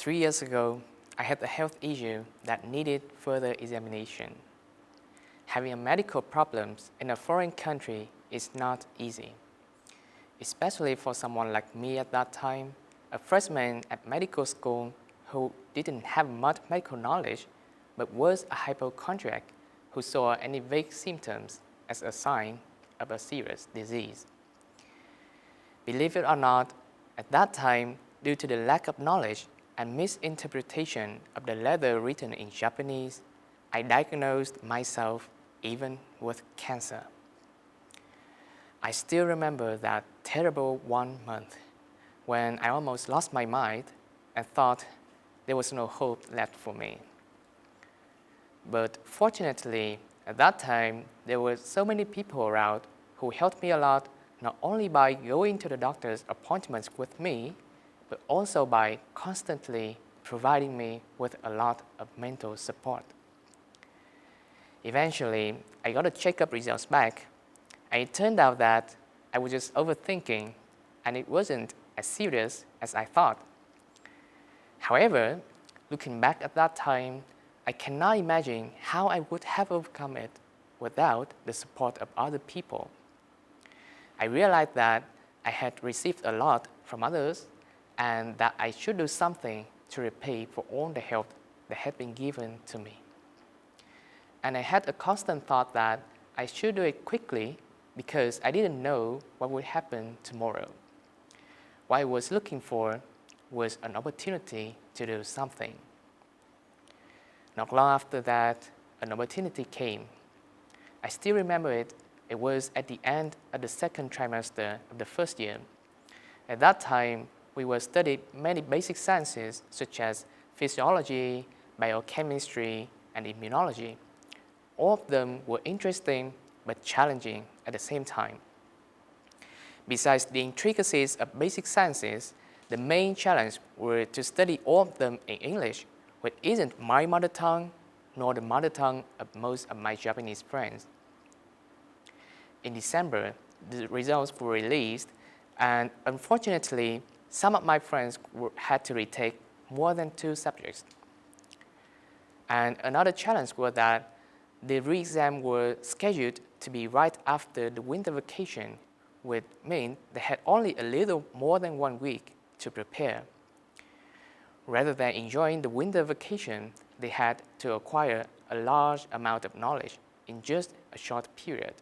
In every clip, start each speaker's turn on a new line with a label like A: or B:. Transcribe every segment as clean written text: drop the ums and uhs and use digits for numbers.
A: 3 years ago, I had a health issue that needed further examination. Having a medical problems in a foreign country is not easy, especially for someone like me at that time, a freshman at medical school who didn't have much medical knowledge but was a hypochondriac who saw any vague symptoms as a sign of a serious disease. Believe it or not, at that time, due to the lack of knowledge and misinterpretation of the letter written in Japanese, I diagnosed myself even with cancer. I still remember that terrible 1 month when I almost lost my mind and thought there was no hope left for me. But fortunately, at that time, there were so many people around who helped me a lot, not only by going to the doctor's appointments with me, but also by constantly providing me with a lot of mental support. Eventually, I got the checkup results back, and it turned out that I was just overthinking, and it wasn't as serious as I thought. However, looking back at that time, I cannot imagine how I would have overcome it without the support of other people. I realized that I had received a lot from others and that I should do something to repay for all the help that had been given to me. And I had a constant thought that I should do it quickly because I didn't know what would happen tomorrow. What I was looking for was an opportunity to do something. Not long after that, an opportunity came. I still remember it. It was at the end of the second trimester of the first year. At that time, we were studying many basic sciences such as physiology, biochemistry, and immunology. All of them were interesting but challenging at the same time. Besides the intricacies of basic sciences, the main challenge were to study all of them in English, which isn't my mother tongue, nor the mother tongue of most of my Japanese friends. In December, the results were released, and unfortunately, some of my friends had to retake more than 2 subjects. And another challenge was that the re-exam were scheduled to be right after the winter vacation, which meant they had only a little more than 1 week to prepare. Rather than enjoying the winter vacation, they had to acquire a large amount of knowledge in just a short period.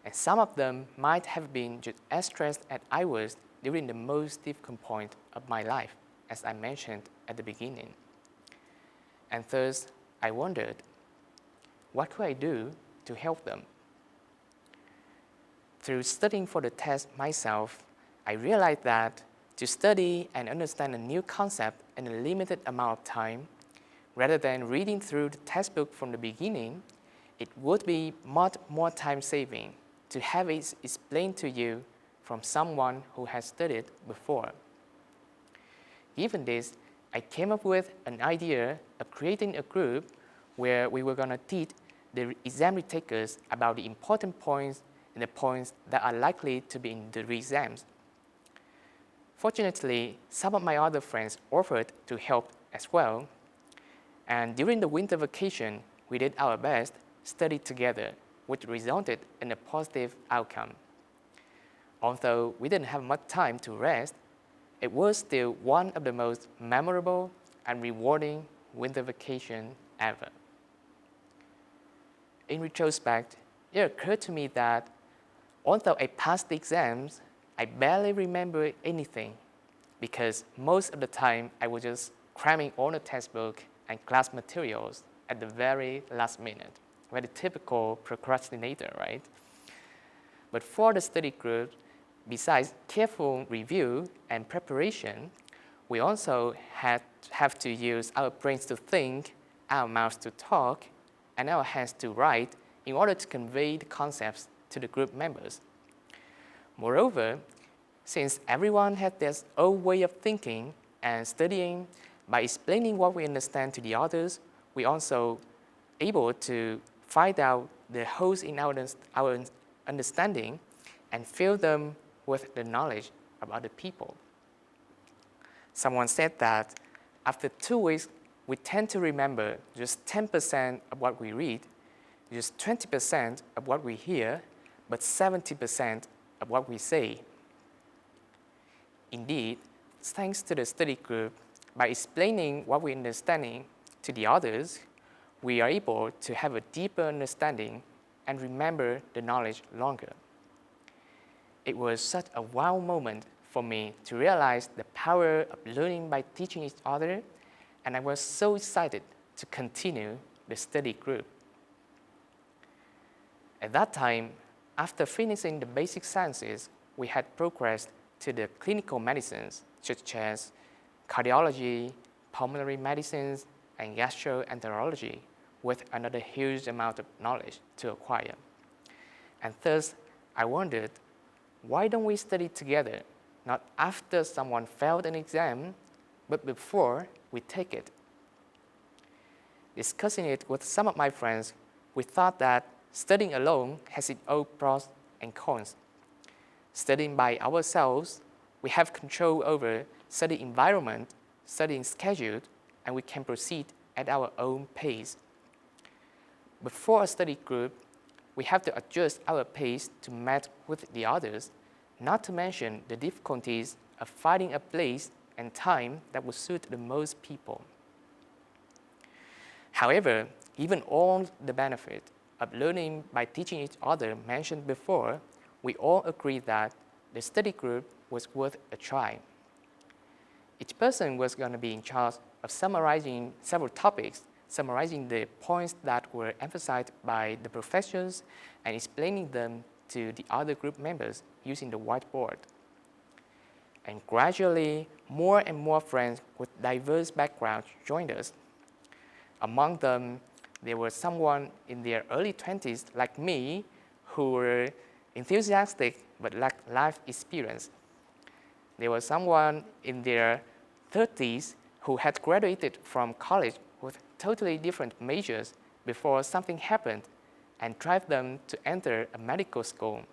A: And some of them might have been just as stressed as I was during the most difficult point of my life, as I mentioned at the beginning. And thus, I wondered, what could I do to help them? Through studying for the test myself, I realized that to study and understand a new concept in a limited amount of time, rather than reading through the textbook from the beginning, it would be much more time-saving to have it explained to you from someone who has studied before. Given this, I came up with an idea of creating a group where we were going to teach the exam retakers about the important points and the points that are likely to be in the re-exams. Fortunately, some of my other friends offered to help as well, and during the winter vacation, we did our best, studied together, which resulted in a positive outcome. Although we didn't have much time to rest, it was still one of the most memorable and rewarding winter vacation ever. In retrospect, it occurred to me that although I passed the exams, I barely remember anything because most of the time I was just cramming all the textbook and class materials at the very last minute. Very typical procrastinator, right? But for the study group, besides careful review and preparation, we also have to use our brains to think, our mouths to talk, and our hands to write in order to convey the concepts to the group members. Moreover, since everyone had their own way of thinking and studying, by explaining what we understand to the others, we also able to find out the holes in our understanding and fill them with the knowledge of other people. Someone said that After 2 weeks, we tend to remember just 10% of what we read, just 20% of what we hear, but 70% of what we say. Indeed, thanks to the study group, by explaining what we're understanding to the others, we are able to have a deeper understanding and remember the knowledge longer. It was such a wow moment for me to realize the power of learning by teaching each other, and I was so excited to continue the study group. At that time, after finishing the basic sciences, we had progressed to the clinical medicines such as cardiology, pulmonary medicines, and gastroenterology, with another huge amount of knowledge to acquire. And thus, I wondered, why don't we study together, not after someone failed an exam, but before we take it? Discussing it with some of my friends, we thought that studying alone has its own pros and cons. Studying by ourselves, we have control over study environment, studying schedule, and we can proceed at our own pace. Before a study group, we have to adjust our pace to match with the others, not to mention the difficulties of finding a place and time that will suit the most people. However, given all the benefit of learning by teaching each other mentioned before, we all agreed that the study group was worth a try. Each person was going to be in charge of summarizing several topics, summarizing the points that were emphasized by the professors and explaining them to the other group members using the whiteboard. And gradually, more and more friends with diverse backgrounds joined us. Among them, there was someone in their early 20s like me who were enthusiastic but lacked life experience. There was someone in their 30s who had graduated from college with totally different majors before something happened and drive them to enter a medical school.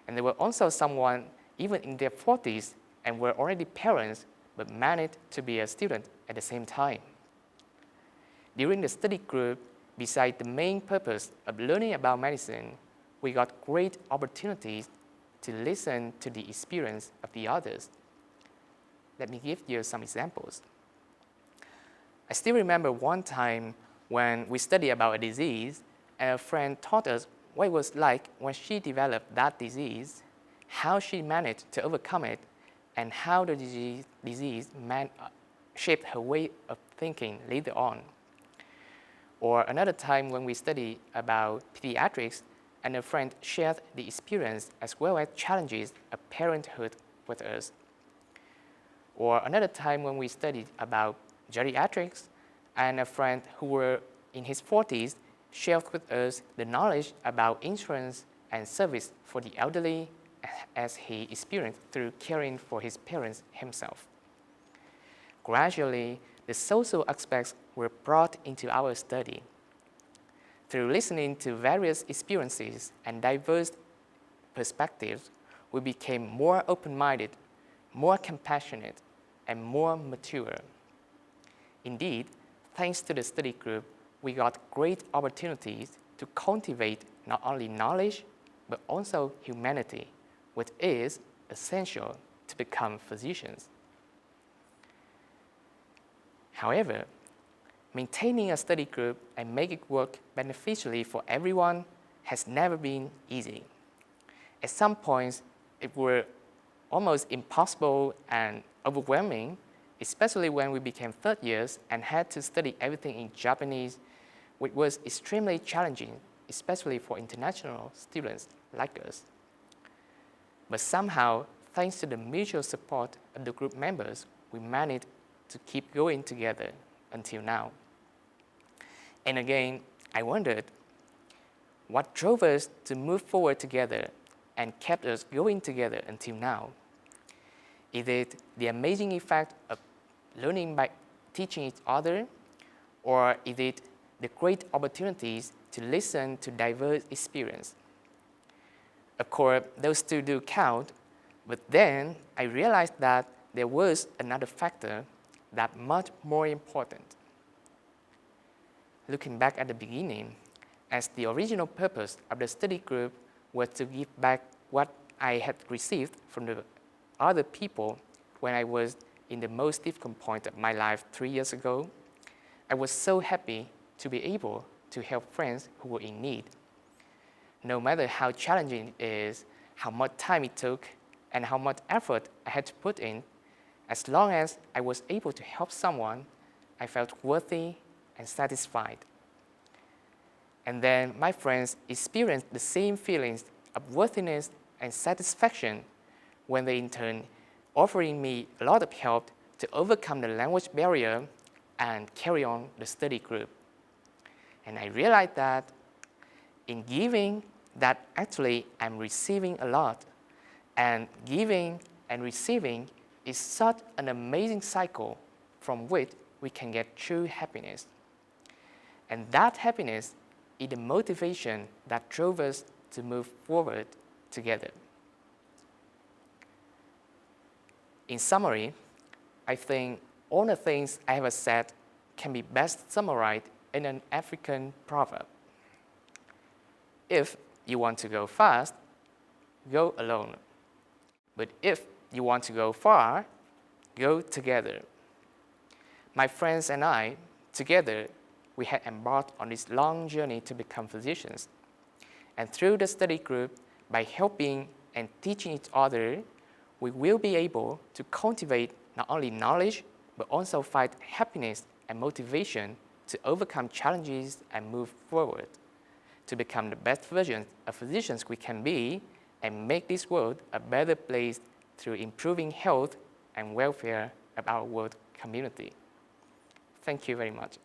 A: And there were also someone even in their 40s and were already parents but managed to be a student at the same time. During the study group, besides the main purpose of learning about medicine, we got great opportunities to listen to the experience of the others. Let me give you some examples. I still remember one time when we studied about a disease, and a friend taught us what it was like when she developed that disease, how she managed to overcome it, and how the disease shaped her way of thinking later on. Or another time when we studied about pediatrics, and a friend shared the experience as well as challenges of parenthood with us. Or another time when we studied about geriatrics, and a friend who were in his 40s shared with us the knowledge about insurance and service for the elderly as he experienced through caring for his parents himself. Gradually, the social aspects were brought into our study. Through listening to various experiences and diverse perspectives, we became more open-minded, more compassionate, and more mature. Indeed, thanks to the study group, we got great opportunities to cultivate not only knowledge, but also humanity, which is essential to become physicians. However, maintaining a study group and make it work beneficially for everyone has never been easy. At some points, it were almost impossible and overwhelming, especially when we became third years and had to study everything in Japanese, which was extremely challenging, especially for international students like us. But somehow, thanks to the mutual support of the group members, we managed to keep going together until now. And again, I wondered, what drove us to move forward together and kept us going together until now? Is it the amazing effect of learning by teaching each other, or is it the great opportunities to listen to diverse experience? Of course, those two do count, but then I realized that there was another factor, that much more important. Looking back at the beginning, as the original purpose of the study group was to give back what I had received from the other people when I was in the most difficult point of my life 3 years ago, I was so happy to be able to help friends who were in need. No matter how challenging it is, how much time it took, and how much effort I had to put in, as long as I was able to help someone, I felt worthy and satisfied. And then my friends experienced the same feelings of worthiness and satisfaction when they in turn offering me a lot of help to overcome the language barrier and carry on the study group. And I realized that in giving, that actually I'm receiving a lot. And giving and receiving is such an amazing cycle from which we can get true happiness. And that happiness is the motivation that drove us to move forward together. In summary, I think all the things I have said can be best summarized in an African proverb. If you want to go fast, go alone. But if you want to go far, go together. My friends and I, together, we had embarked on this long journey to become physicians. And through the study group, by helping and teaching each other, we will be able to cultivate not only knowledge, but also find happiness and motivation to overcome challenges and move forward, to become the best versions of physicians we can be and make this world a better place through improving health and welfare of our world community. Thank you very much.